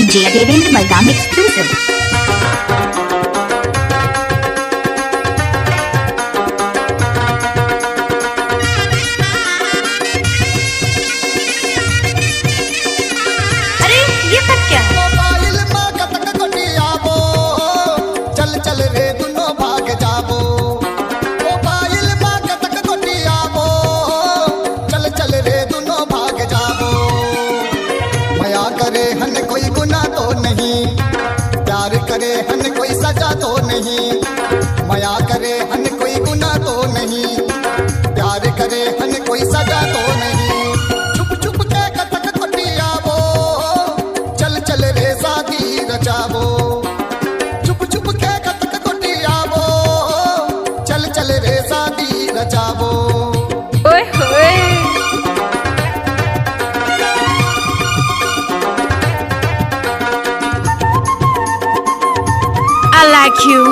DJ Devendra Balram exclusive. अरे ये सब क्या है? मोबाइल में कतक कोटियाबो, चल चल रे दुनो भाग जाबो। मोबाइल में कतक कोटियाबो, चल चल रे दुनो भाग जाबो। मया करे हन कोई गुनाह तो नहीं, प्यार करे हन कोई सजा तो नहीं। मया करे हन कोई गुनाह तो नहीं, प्यार करे हन कोई सजा तो नहीं। छुप छुप के कतक कोटियाबो, चल चल रे शादी रचाबो। छुप छुप के कतक कोटियाबो, चल चल रे शादी रचाबो। ओए होए। I like you.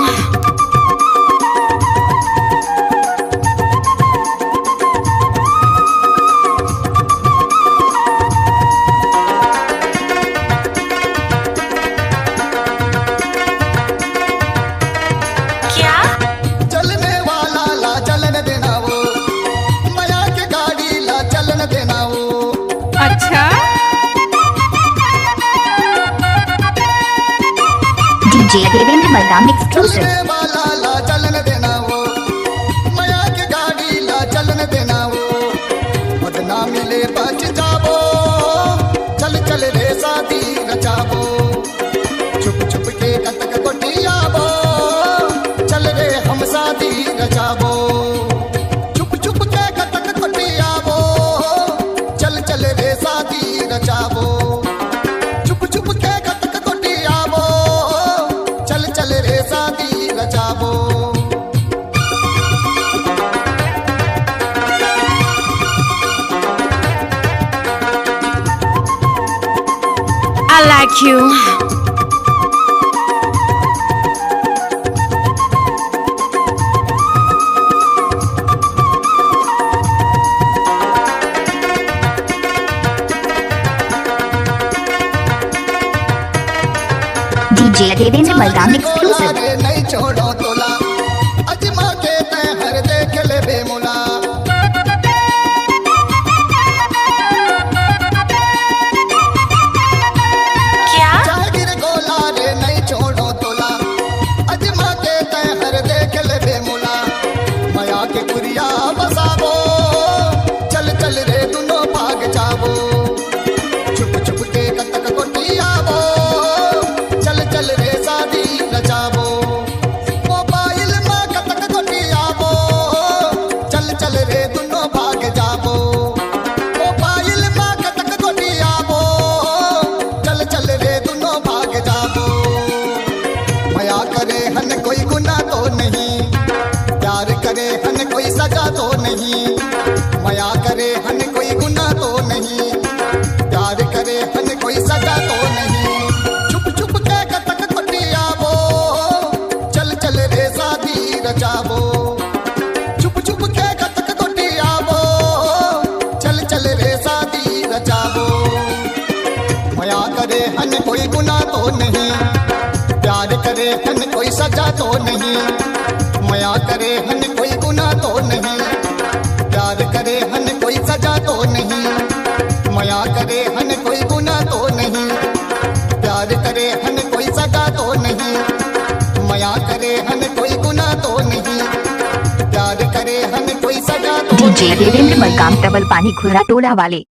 क्या? चलने वाला ला चलन देना वो, मया के गाड़ी ला चलन देना वो। अच्छा DJ Devendra Balram exclusive. चलने वाला ला चलन देना वो, मया के गाड़ी ला चलन देना वो। बदना मिले बच जाबो, चल चल रे शादी रचाबो। छुप छुप के कतक कोटियाबो, चल रे हम शादी रचाबो। छुप छुप के कतक कोटियाबो, चल चल रे शादी रचाबो। छुप छुप के कतक कोटियाबो, चल चल रे शादी रचाबो। I like you. DJ Devendra Balram exclusive. रे नहीं छोड़ो तोला, अजमा के तय हर देख ले बेमुला। क्या? जागिर गोला रे नहीं छोड़ो तोला, अजमा के तय हर देख ले बेमुला। मया के कुरिया बसाबो, चल चल रे दुनो भाग जाबो। छुप छुप के कतक कोटियाबो, चल चल रे शादी रचाबो। मोबाइल में कतक कोटियाबो, चल चल रे दुनो भाग जाबो। मोबाइल में कतक कोटियाबो, चल चल रे दुनो भाग जाबो। मया करे हन कोई गुनाह तो नहीं, प्यार करे हन कोई सजा तो नहीं। मया करे हन कोई गुनाह तो नहीं, प्यार करे हन कोई सजा तो नहीं। छुप छुप के कतक कोटियाबो, चल चल रे शादी रचाबो। छुप छुप के कतक कोटियाबो, चल चल रे शादी रचाबो। मया करे हन कोई गुनाह तो नहीं, प्यार करे हन कोई सजा तो नहीं। मया करे हन कोई गुनाह तो नहीं, प्यार करे हन कोई सजा तो नहीं। मया करे हन कोई गुनाह तो नहीं, प्यार करे हन कोई सजा तो नहीं। मया करे हन कोई गुनाह तो नहीं, प्यार करे हन कोई सजा तो DJ Devendra Balram Double Pani Khura Tola Wale.